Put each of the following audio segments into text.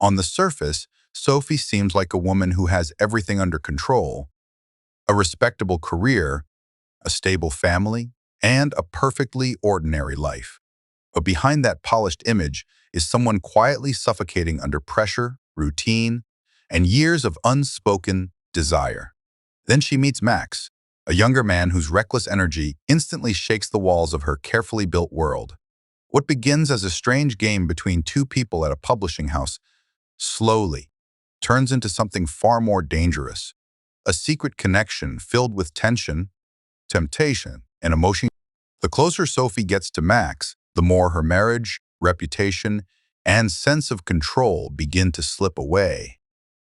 On the surface, Sophie seems like a woman who has everything under control, a respectable career, a stable family, and a perfectly ordinary life. But behind that polished image is someone quietly suffocating under pressure, routine, and years of unspoken desire. Then she meets Max, a younger man whose reckless energy instantly shakes the walls of her carefully built world. What begins as a strange game between two people at a publishing house slowly turns into something far more dangerous, a secret connection filled with tension, temptation, and emotion. The closer Sophie gets to Max, the more her marriage, reputation, and sense of control begin to slip away.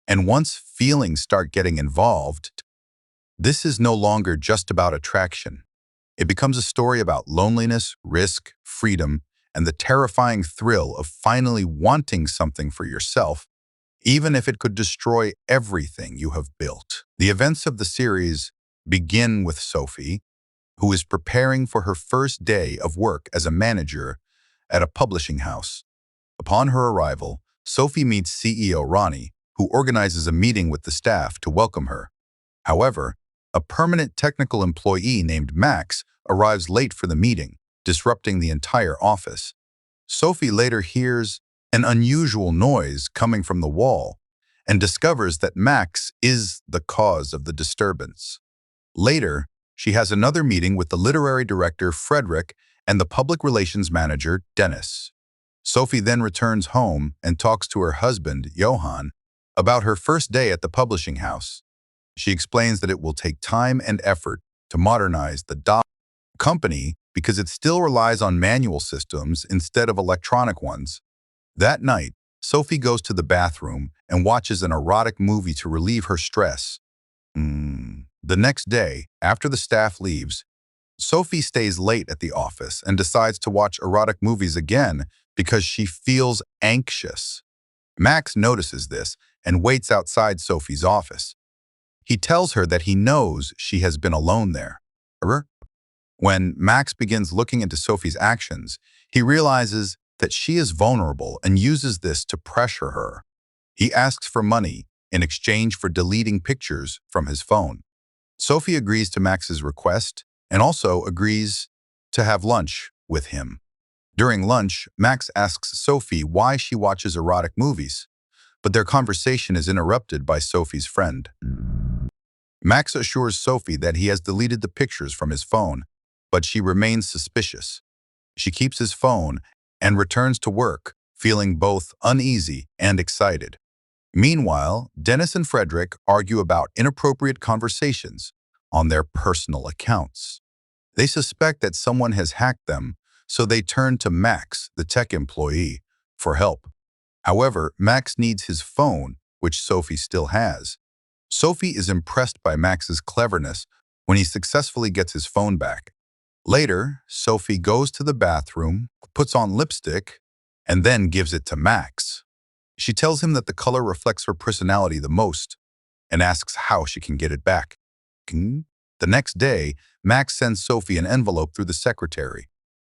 And once feelings start getting involved, this is no longer just about attraction. It becomes a story about loneliness, risk, freedom, and the terrifying thrill of finally wanting something for yourself, even if it could destroy everything you have built. The events of the series begin with Sophie, who is preparing for her first day of work as a manager at a publishing house. Upon her arrival, Sophie meets CEO Ronnie, who organizes a meeting with the staff to welcome her. However, a permanent technical employee named Max arrives late for the meeting, disrupting the entire office. Sophie later hears an unusual noise coming from the wall and discovers that Max is the cause of the disturbance. Later, she has another meeting with the literary director Frederick and the public relations manager Dennis. Sophie then returns home and talks to her husband, Johan, about her first day at the publishing house. She explains that it will take time and effort to modernize the company because it still relies on manual systems instead of electronic ones. That night, Sophie goes to the bathroom and watches an erotic movie to relieve her stress. The next day, after the staff leaves, Sophie stays late at the office and decides to watch erotic movies again because she feels anxious. Max notices this and waits outside Sophie's office. He tells her that he knows she has been alone there. When Max begins looking into Sophie's actions, he realizes that she is vulnerable and uses this to pressure her. He asks for money in exchange for deleting pictures from his phone. Sophie agrees to Max's request and also agrees to have lunch with him. During lunch, Max asks Sophie why she watches erotic movies, but their conversation is interrupted by Sophie's friend. Max assures Sophie that he has deleted the pictures from his phone, but she remains suspicious. She keeps his phone and returns to work, feeling both uneasy and excited. Meanwhile, Dennis and Frederick argue about inappropriate conversations on their personal accounts. They suspect that someone has hacked them, so they turn to Max, the tech employee, for help. However, Max needs his phone, which Sophie still has. Sophie is impressed by Max's cleverness when he successfully gets his phone back. Later, Sophie goes to the bathroom, puts on lipstick, and then gives it to Max. She tells him that the color reflects her personality the most and asks how she can get it back. The next day, Max sends Sophie an envelope through the secretary.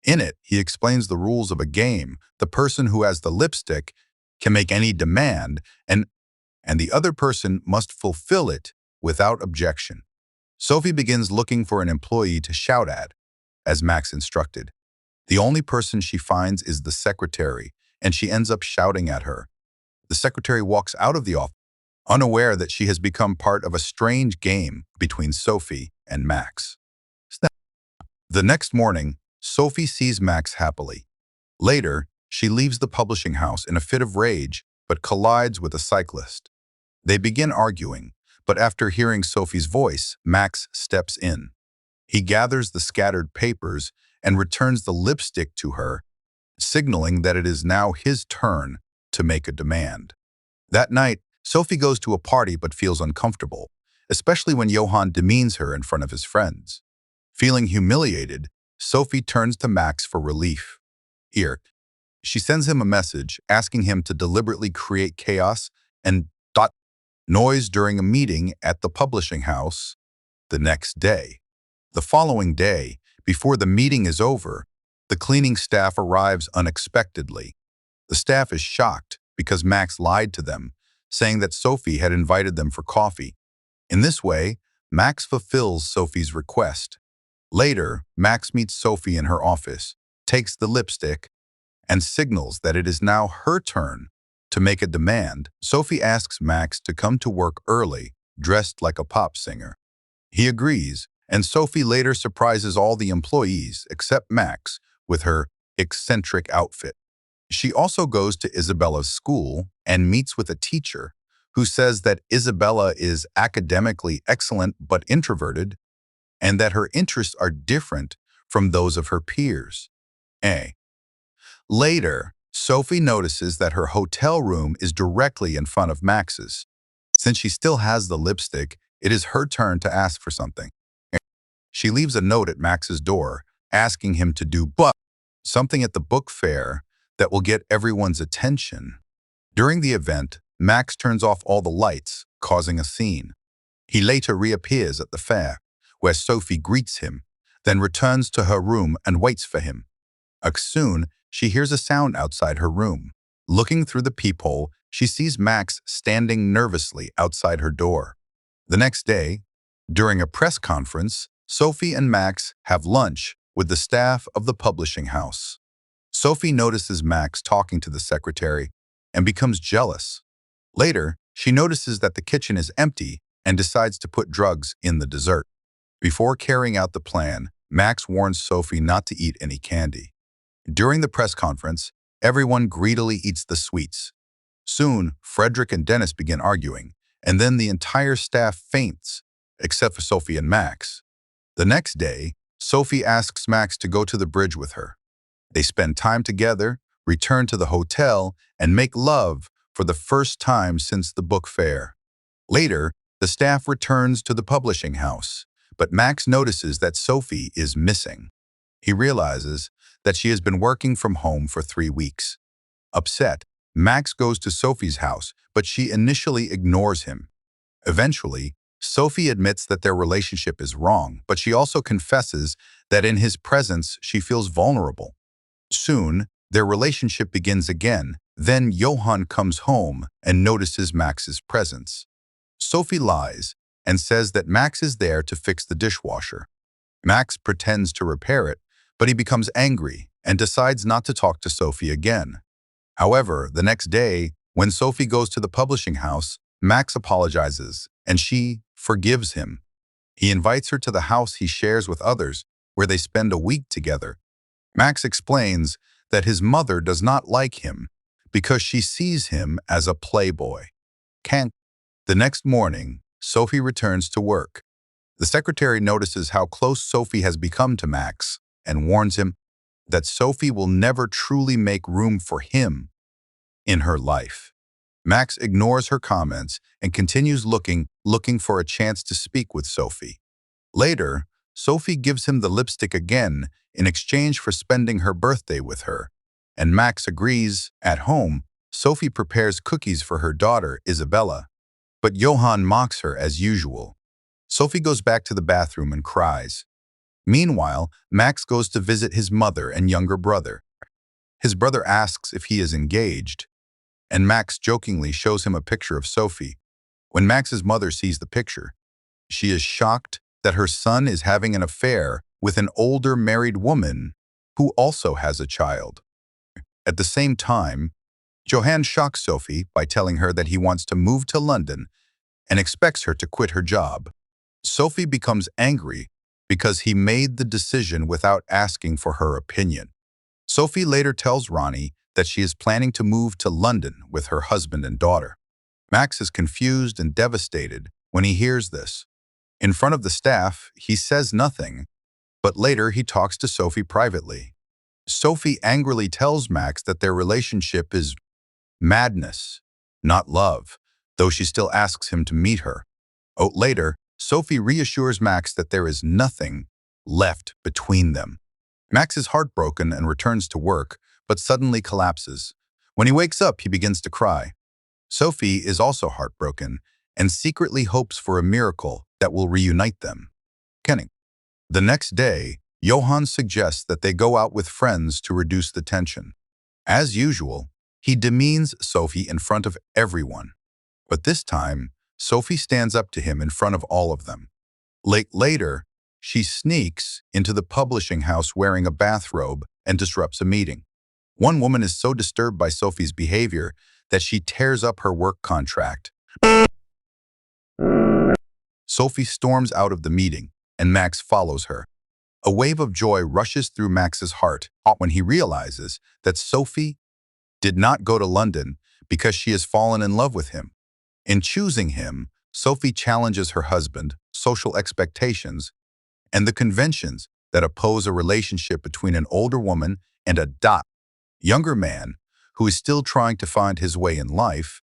In it, he explains the rules of a game. The person who has the lipstick can make any demand, and the other person must fulfill it without objection. Sophie begins looking for an employee to shout at, as Max instructed. The only person she finds is the secretary, and she ends up shouting at her. The secretary walks out of the office, unaware that she has become part of a strange game between Sophie and Max. The next morning, Sophie sees Max happily. Later, she leaves the publishing house in a fit of rage, but collides with a cyclist. They begin arguing, but after hearing Sophie's voice, Max steps in. He gathers the scattered papers and returns the lipstick to her, signaling that it is now his turn to make a demand. That night, Sophie goes to a party but feels uncomfortable, especially when Johan demeans her in front of his friends. Feeling humiliated, Sophie turns to Max for relief. Here, she sends him a message asking him to deliberately create chaos and noise during a meeting at the publishing house the next day. The following day, before the meeting is over, the cleaning staff arrives unexpectedly. The staff is shocked because Max lied to them, saying that Sophie had invited them for coffee. In this way, Max fulfills Sophie's request. Later, Max meets Sophie in her office, takes the lipstick, and signals that it is now her turn to make a demand. Sophie asks Max to come to work early, dressed like a pop singer. He agrees, and Sophie later surprises all the employees, except Max, with her eccentric outfit. She also goes to Isabella's school and meets with a teacher who says that Isabella is academically excellent but introverted, and that her interests are different from those of her peers. Later, Sophie notices that her hotel room is directly in front of Max's. Since she still has the lipstick, it is her turn to ask for something. She leaves a note at Max's door, asking him to do something at the book fair that will get everyone's attention. During the event, Max turns off all the lights, causing a scene. He later reappears at the fair, where Sophie greets him, then returns to her room and waits for him. Soon, she hears a sound outside her room. Looking through the peephole, she sees Max standing nervously outside her door. The next day, during a press conference, Sophie and Max have lunch with the staff of the publishing house. Sophie notices Max talking to the secretary and becomes jealous. Later, she notices that the kitchen is empty and decides to put drugs in the dessert. Before carrying out the plan, Max warns Sophie not to eat any candy. During the press conference, everyone greedily eats the sweets. Soon, Frederick and Dennis begin arguing, and then the entire staff faints, except for Sophie and Max. The next day, Sophie asks Max to go to the bridge with her. They spend time together, return to the hotel, and make love for the first time since the book fair. Later, the staff returns to the publishing house, but Max notices that Sophie is missing. He realizes that she has been working from home for 3 weeks. Upset, Max goes to Sophie's house, but she initially ignores him. Eventually, Sophie admits that their relationship is wrong, but she also confesses that in his presence she feels vulnerable. Soon, their relationship begins again. Then Johann comes home and notices Max's presence. Sophie lies and says that Max is there to fix the dishwasher. Max pretends to repair it, but he becomes angry and decides not to talk to Sophie again. However, the next day, when Sophie goes to the publishing house, Max apologizes and she forgives him. He invites her to the house he shares with others, where they spend a week together. Max explains that his mother does not like him because she sees him as a playboy. The next morning, Sophie returns to work. The secretary notices how close Sophie has become to Max and warns him that Sophie will never truly make room for him in her life. Max ignores her comments and continues looking for a chance to speak with Sophie. Later, Sophie gives him the lipstick again in exchange for spending her birthday with her, and Max agrees. At home, Sophie prepares cookies for her daughter, Isabella, but Johann mocks her as usual. Sophie goes back to the bathroom and cries. Meanwhile, Max goes to visit his mother and younger brother. His brother asks if he is engaged, and Max jokingly shows him a picture of Sophie. When Max's mother sees the picture, she is shocked that her son is having an affair with an older married woman who also has a child. At the same time, Johann shocks Sophie by telling her that he wants to move to London and expects her to quit her job. Sophie becomes angry because he made the decision without asking for her opinion. Sophie later tells Ronnie that she is planning to move to London with her husband and daughter. Max is confused and devastated when he hears this. In front of the staff, he says nothing, but later he talks to Sophie privately. Sophie angrily tells Max that their relationship is madness, not love, though she still asks him to meet her. Later, Sophie reassures Max that there is nothing left between them. Max is heartbroken and returns to work, but suddenly collapses. When he wakes up, he begins to cry. Sophie is also heartbroken and secretly hopes for a miracle that will reunite them. The next day, Johann suggests that they go out with friends to reduce the tension. As usual, He demeans Sophie in front of everyone. But this time, Sophie stands up to him in front of all of them. Later, she sneaks into the publishing house wearing a bathrobe and disrupts a meeting. One woman is so disturbed by Sophie's behavior that she tears up her work contract. Sophie storms out of the meeting, and Max follows her. A wave of joy rushes through Max's heart when he realizes that Sophie did not go to London because she has fallen in love with him. In choosing him, Sophie challenges her husband, social expectations, and the conventions that oppose a relationship between an older woman and a younger man who is still trying to find his way in life.